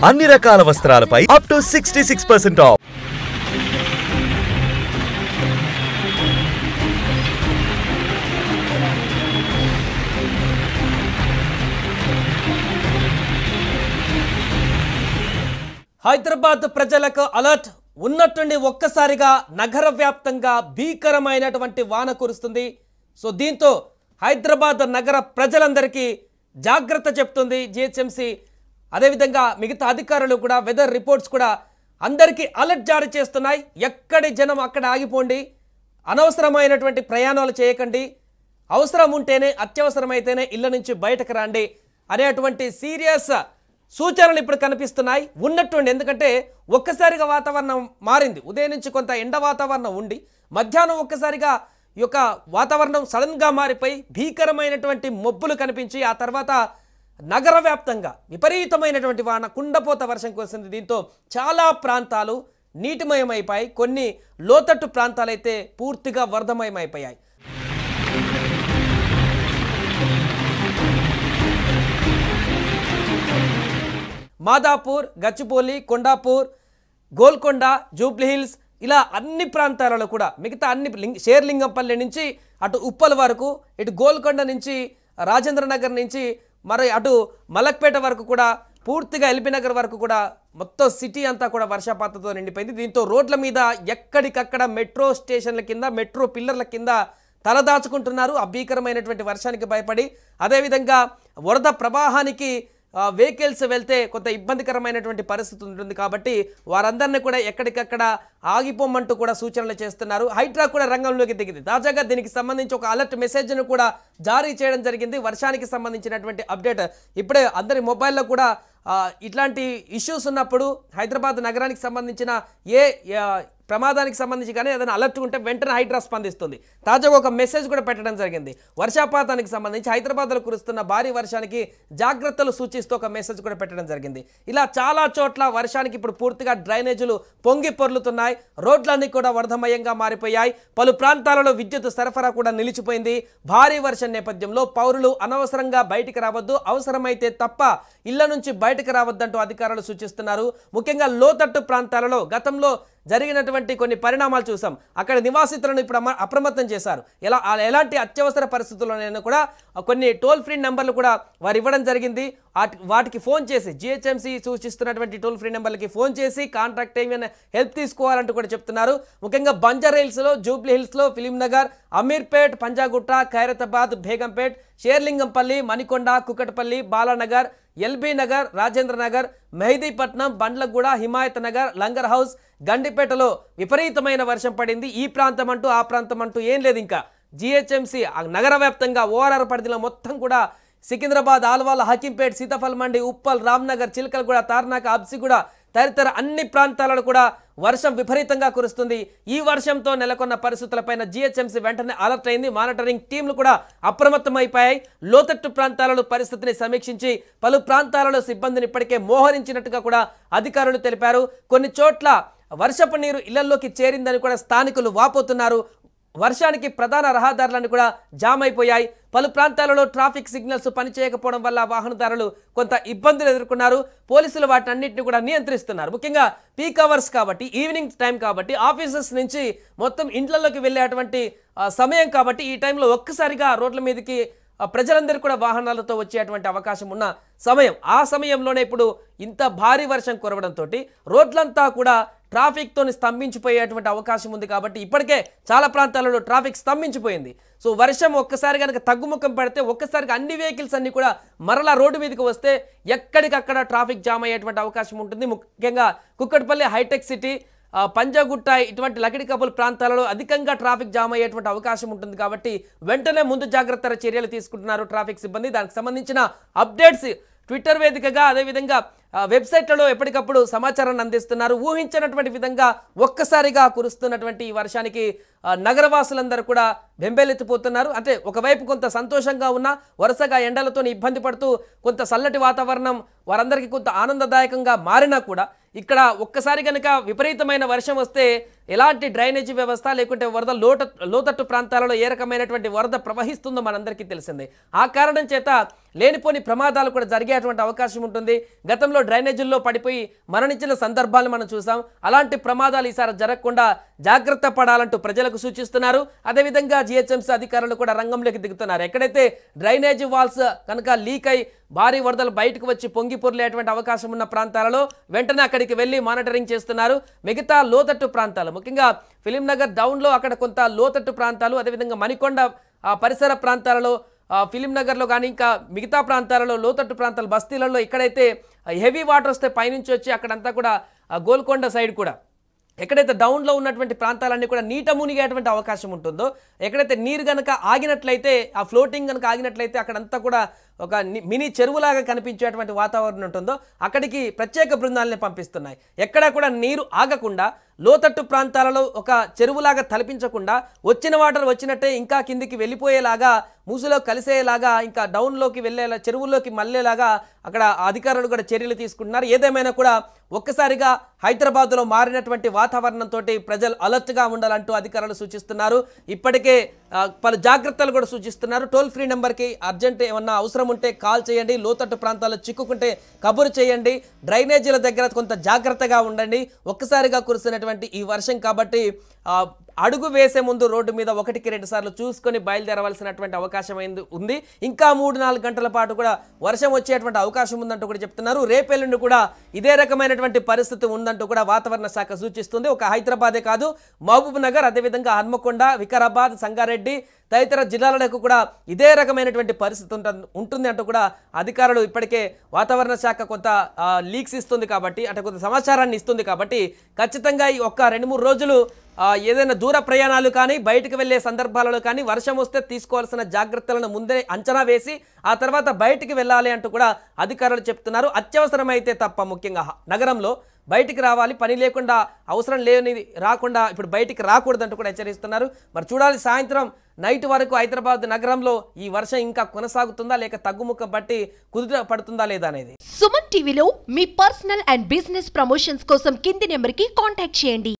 అన్ని రకాల వస్త్రాలపై up to 66% of. Hyderabad ప్రజలకు అలర్ట్. ఉన్నట్టుండి ఒక్కసారిగా నగర వ్యాప్తంగా భీకరమైనటువంటి వాన కురుస్తుంది. సో దీంతో హైదరాబాద్ నగర ప్రజలందరికీ జాగ్రత్త చెప్తుంది జిహెచ్ఎంసీ. అదేవిధంగా మిగతా అధికారులు కూడా వెదర్ రిపోర్ట్స్ కూడా అందరికీ అలర్ట్ జారీ చేస్తున్నాయి. ఎక్కడి జనం అక్కడ ఆగిపోండి, అనవసరమైనటువంటి ప్రయాణాలు చేయకండి, అవసరం ఉంటేనే అత్యవసరమైతేనే ఇళ్ల నుంచి బయటకు రండి అనేటువంటి సీరియస్ సూచనలు ఇప్పుడు కనిపిస్తున్నాయి. ఉన్నట్టుండి ఎందుకంటే ఒక్కసారిగా వాతావరణం మారింది. ఉదయం నుంచి కొంత ఎండ వాతావరణం ఉండి మధ్యాహ్నం ఒక్కసారిగా ఈ యొక్క వాతావరణం సడన్గా మారిపోయి భీకరమైనటువంటి మబ్బులు కనిపించి ఆ తర్వాత నగర వ్యాప్తంగా విపరీతమైనటువంటి వాన కుండపోత వర్షం కురిసింది. దీంతో చాలా ప్రాంతాలు నీటిమయమైపోయాయి. కొన్ని లోతట్టు ప్రాంతాలైతే పూర్తిగా వరదమయమైపోయాయి. మాదాపూర్, గచ్చిబౌలి, కొండాపూర్, గోల్కొండ, జూబ్లీహిల్స్ ఇలా అన్ని ప్రాంతాలలో కూడా మిగతా అన్ని షేర్లింగంపల్లి నుంచి అటు ఉప్పల్ వరకు, ఇటు గోల్కొండ నుంచి రాజేంద్ర నగర్ నుంచి మరి అటు మలక్పేట వరకు కూడా పూర్తిగా ఎల్బీ నగర్ వరకు కూడా మొత్తం సిటీ అంతా కూడా వర్షపాతంతో నిండిపోయింది. దీంతో రోడ్ల మీద ఎక్కడికక్కడ మెట్రో స్టేషన్ల కింద, మెట్రో పిల్లర్ల కింద తలదాచుకుంటున్నారు అభీకరమైనటువంటి వర్షానికి భయపడి. అదేవిధంగా వరద ప్రవాహానికి వెహికల్స్ వెళ్తే కొంత ఇబ్బందికరమైనటువంటి పరిస్థితి ఉంటుంది కాబట్టి వారందరినీ కూడా ఎక్కడికక్కడ ఆగిపోమంటూ కూడా సూచనలు చేస్తున్నారు. హైడ్రా కూడా రంగంలోకి దిగింది. తాజాగా దీనికి సంబంధించి ఒక అలర్ట్ మెసేజ్ను కూడా జారీ చేయడం జరిగింది. వర్షానికి సంబంధించినటువంటి అప్డేట్ ఇప్పుడే అందరి మొబైల్లో కూడా ఇట్లాంటి ఇష్యూస్ ఉన్నప్పుడు హైదరాబాద్ నగరానికి సంబంధించిన ఏ ప్రమాదానికి సంబంధించి కానీ ఏదైనా అలర్ట్ ఉంటే వెంటనే హైడ్రా స్పందిస్తుంది. తాజాగా ఒక మెసేజ్ కూడా పెట్టడం జరిగింది. వర్షపాతానికి సంబంధించి హైదరాబాద్లో కురుస్తున్న భారీ వర్షానికి జాగ్రత్తలు సూచిస్తూ ఒక మెసేజ్ కూడా పెట్టడం జరిగింది. ఇలా చాలా చోట్ల వర్షానికి ఇప్పుడు పూర్తిగా డ్రైనేజీలు పొంగి పొర్లుతున్నాయి. రోడ్లన్నీ కూడా వరదమయంగా మారిపోయాయి. పలు ప్రాంతాలలో విద్యుత్ సరఫరా కూడా నిలిచిపోయింది. భారీ వర్షం నేపథ్యంలో పౌరులు అనవసరంగా బయటికి రావద్దు, అవసరమైతే తప్ప ఇళ్ల నుంచి బయటకు రావద్దంటూ అధికారులు సూచిస్తున్నారు. ముఖ్యంగా లోతట్టు ప్రాంతాలలో గతంలో జరిగినటువంటి కొన్ని పరిణామాలు చూసాం. అక్కడ నివాసితులను ఇప్పుడు అప్రమత్తం చేశారు. ఎలాంటి అత్యవసర పరిస్థితుల్లోనైనా కూడా కొన్ని టోల్ ఫ్రీ నెంబర్లు కూడా వారు ఇవ్వడం జరిగింది. వాటికి ఫోన్ చేసి జిహెచ్ఎంసీ సూచిస్తున్నటువంటి టోల్ ఫ్రీ నెంబర్లకి ఫోన్ చేసి కాంటాక్ట్ ఏమైనా హెల్ప్ తీసుకోవాలంటూ కూడా చెప్తున్నారు. ముఖ్యంగా బంజారాహిల్స్లో, జూబ్లీహిల్స్లో, ఫిలింనగర్, అమీర్పేట్, పంజాగుట్ట, ఖైరతాబాద్, బేగంపేట్, షేర్లింగంపల్లి, మణికొండ, కుకట్పల్లి, బాలానగర్, ఎల్బీ నగర్, రాజేంద్ర నగర్, మెహదీపట్నం, బండ్లగూడ, హిమాయత్ నగర్, లంగర్ హౌస్, గండిపేటలో విపరీతమైన వర్షం పడింది. ఈ ప్రాంతం అంటూ ఆ ప్రాంతం అంటూ ఏం లేదు. ఇంకా జిహెచ్ఎంసీ నగర వ్యాప్తంగా ఓఆర్ఆర్ పరిధిలో మొత్తం కూడా సికింద్రాబాద్, ఆల్వాల్, హకీంపేట్, సీతాఫల్ మండి, ఉప్పల్, రామ్నగర్, చిలకలగూడ, తార్నాక, అబ్సిగూడ తదితర అన్ని ప్రాంతాలలో కూడా వర్షం విపరీతంగా కురుస్తుంది. ఈ వర్షంతో నెలకొన్న పరిస్థితులపైన జిహెచ్ఎంసీ వెంటనే అలర్ట్ అయింది. మానిటరింగ్ టీంలు కూడా అప్రమత్తమైపోయాయి. లోతట్టు ప్రాంతాలలో పరిస్థితిని సమీక్షించి పలు ప్రాంతాలలో సిబ్బందిని ఇప్పటికే మోహరించినట్టుగా కూడా అధికారులు తెలిపారు. కొన్ని చోట్ల వర్షపు నీరు ఇళ్లలోకి చేరిందని కూడా స్థానికులు వాపోతున్నారు. వర్షానికి ప్రధాన రహదారులన్నీ కూడా జామ్ అయిపోయాయి. పలు ప్రాంతాలలో ట్రాఫిక్ సిగ్నల్స్ పనిచేయకపోవడం వల్ల వాహనదారులు కొంత ఇబ్బందులు ఎదుర్కొన్నారు. పోలీసులు వాటన్నిటిని కూడా నియంత్రిస్తున్నారు. ముఖ్యంగా పీక్ అవర్స్ కాబట్టి, ఈవినింగ్ టైం కాబట్టి, ఆఫీసెస్ నుంచి మొత్తం ఇంట్లలోకి వెళ్ళేటువంటి సమయం కాబట్టి ఈ టైంలో ఒక్కసారిగా రోడ్ల మీదకి ప్రజలందరూ కూడా వాహనాలతో వచ్చేటువంటి అవకాశం ఉన్న సమయం. ఆ సమయంలోనే ఇప్పుడు ఇంత భారీ వర్షం కురవడంతో రోడ్లంతా కూడా ట్రాఫిక్తో స్తంభించిపోయేటువంటి అవకాశం ఉంది. కాబట్టి ఇప్పటికే చాలా ప్రాంతాలలో ట్రాఫిక్ స్తంభించిపోయింది. సో వర్షం ఒక్కసారి కనుక తగ్గుముఖం పడితే ఒక్కసారిగా అన్ని వెహికల్స్ అన్ని కూడా మరలా రోడ్డు మీదకి వస్తే ఎక్కడికక్కడ ట్రాఫిక్ జామ్ అయ్యేటువంటి అవకాశం ఉంటుంది. ముఖ్యంగా కుక్కట్పల్లి, హైటెక్ సిటీ, పంజాగుట్ట ఇటువంటి లకిడికపుల్ ప్రాంతాలలో అధికంగా ట్రాఫిక్ జామ్ అయ్యేటువంటి అవకాశం ఉంటుంది. కాబట్టి వెంటనే ముందు జాగ్రత్త చర్యలు తీసుకుంటున్నారు ట్రాఫిక్ సిబ్బంది. దానికి సంబంధించిన అప్డేట్స్ ట్విట్టర్ వేదికగా అదేవిధంగా వెబ్సైట్లలో ఎప్పటికప్పుడు సమాచారాన్ని అందిస్తున్నారు. ఊహించినటువంటి విధంగా ఒక్కసారిగా కురుస్తున్నటువంటి ఈ వర్షానికి నగరవాసులందరూ కూడా బెంబేలెత్తిపోతున్నారు. అంటే ఒకవైపు కొంత సంతోషంగా ఉన్న వరుసగా ఎండలతో ఇబ్బంది పడుతూ కొంత చల్లటి వాతావరణం వారందరికీ కొంత ఆనందదాయకంగా మారినా కూడా ఇక్కడ ఒక్కసారి కనుక విపరీతమైన వర్షం వస్తే ఎలాంటి డ్రైనేజీ వ్యవస్థ లేకుంటే వరద లోతట్టు ప్రాంతాలలో ఏ రకమైనటువంటి వరద ప్రవహిస్తుందో మనందరికీ తెలిసిందే. ఆ కారణం చేత లేనిపోని ప్రమాదాలు కూడా జరిగేటువంటి అవకాశం ఉంటుంది. గతంలో డ్రైనేజీల్లో పడిపోయి మరణించిన సందర్భాలు మనం చూసాం. అలాంటి ప్రమాదాలు ఈసారి జరగకుండా జాగ్రత్త పడాలంటూ ప్రజలకు సూచిస్తున్నారు. అదేవిధంగా జిహెచ్ఎంసీ అధికారులు కూడా రంగంలోకి దిగుతున్నారు. ఎక్కడైతే డ్రైనేజీ వాల్స్ కనుక లీక్ అయి భారీ వరదలు బయటకు వచ్చి పొంగి పొర్లేటువంటి అవకాశం ఉన్న ప్రాంతాలలో వెంటనే అక్కడికి వెళ్ళి మానిటరింగ్ చేస్తున్నారు. మిగతా లోతట్టు ప్రాంతాలు ముఖ్యంగా ఫిలింనగర్ డౌన్లో అక్కడ కొంత లోతట్టు ప్రాంతాలు, అదేవిధంగా మణికొండ పరిసర ప్రాంతాలలో, ఫిలింనగర్లో కానీ ఇంకా మిగతా ప్రాంతాలలో లోతట్టు ప్రాంతాలు బస్తీలలో ఎక్కడైతే హెవీ వాటర్ వస్తే పైనుంచి వచ్చి అక్కడంతా కూడా గోల్కొండ సైడ్ కూడా ఎక్కడైతే డౌన్లో ఉన్నటువంటి ప్రాంతాలన్నీ కూడా నీట మునిగేటువంటి అవకాశం ఉంటుందో, ఎక్కడైతే నీరు కనుక ఆగినట్లయితే ఆ ఫ్లోటింగ్ కనుక ఆగినట్లయితే అక్కడంతా కూడా ఒక మినీ చెరువులాగా కనిపించేటువంటి వాతావరణం ఉంటుందో అక్కడికి ప్రత్యేక బృందాలని పంపిస్తున్నాయి. ఎక్కడా కూడా నీరు ఆగకుండా లోతట్టు ప్రాంతాలలో ఒక చెరువులాగా తలపించకుండా వచ్చిన వాటర్ వచ్చినట్టే ఇంకా కిందికి వెళ్ళిపోయేలాగా, మూసులో కలిసేలాగా, ఇంకా డౌన్లోకి వెళ్ళేలా, చెరువుల్లోకి మళ్ళేలాగా అక్కడ అధికారులు కూడా చర్యలు తీసుకుంటున్నారు. ఏదేమైనా కూడా ఒక్కసారిగా హైదరాబాద్లో మారినటువంటి వాతావరణంతో ప్రజలు అలర్ట్గా ఉండాలంటూ అధికారులు సూచిస్తున్నారు. ఇప్పటికే పలు జాగ్రత్తలు కూడా సూచిస్తున్నారు. టోల్ ఫ్రీ నెంబర్కి అర్జెంట్ ఏమన్నా అవసరం ఉంటే కాల్ చేయండి, లోతట్టు ప్రాంతాల్లో చిక్కుకుంటే కబురు చేయండి, డ్రైనేజీల దగ్గర కొంత జాగ్రత్తగా ఉండండి. ఒక్కసారిగా కురిసినటువంటి ఈ వర్షం కాబట్టి అడుగు వేసే ముందు రోడ్డు మీద 1-2 సార్లు చూసుకొని బయలుదేరవలసినటువంటి అవకాశం ఉంది. ఇంకా 3-4 గంటల పాటు కూడా వర్షం వచ్చేటువంటి అవకాశం ఉందంటూ కూడా చెప్తున్నారు. రేపెల్లుండి కూడా ఇదే రకమైనటువంటి పరిస్థితి ఉందంటూ కూడా వాతావరణ శాఖ సూచిస్తుంది. ఒక హైదరాబాదే కాదు, మహబూబ్ నగర్, అదేవిధంగా హన్మకొండ, వికారాబాద్, సంగారెడ్డి తదితర జిల్లాలకు కూడా ఇదే రకమైనటువంటి పరిస్థితి ఉంటుంది అంటూ కూడా అధికారులు ఇప్పటికే వాతావరణ శాఖ కొంత లీక్స్ ఇస్తుంది కాబట్టి, అంటే కొంత సమాచారాన్ని ఇస్తుంది కాబట్టి ఖచ్చితంగా ఈ 1-2-3 రోజులు ఏదైనా దూర ప్రయాణాలు కానీ బయటకు వెళ్ళే సందర్భాలలో కానీ వర్షం వస్తే తీసుకోవాల్సిన జాగ్రత్తలను ముందే అంచనా వేసి ఆ తర్వాత బయటికి వెళ్ళాలి అంటూ కూడా అధికారులు చెప్తున్నారు. అత్యవసరమైతే తప్ప ముఖ్యంగా నగరంలో బయటికి రావాలి, పని లేకుండా అవసరం లేనిది రాకుండా ఇప్పుడు బయటికి రాకూడదంటూ కూడా హెచ్చరిస్తున్నారు. మరి చూడాలి సాయంత్రం నైట్ వరకు హైదరాబాద్ నగరంలో ఈ వర్షం ఇంకా కొనసాగుతుందా లేక తగ్గుముఖం బట్టి కుదుట పడుతుందా లేదా అనేది. సుమన్ టీవీలో మీ పర్సనల్ అండ్ బిజినెస్ ప్రమోషన్స్ కోసం కింది నెంబర్కి కాంటాక్ట్ చేయండి.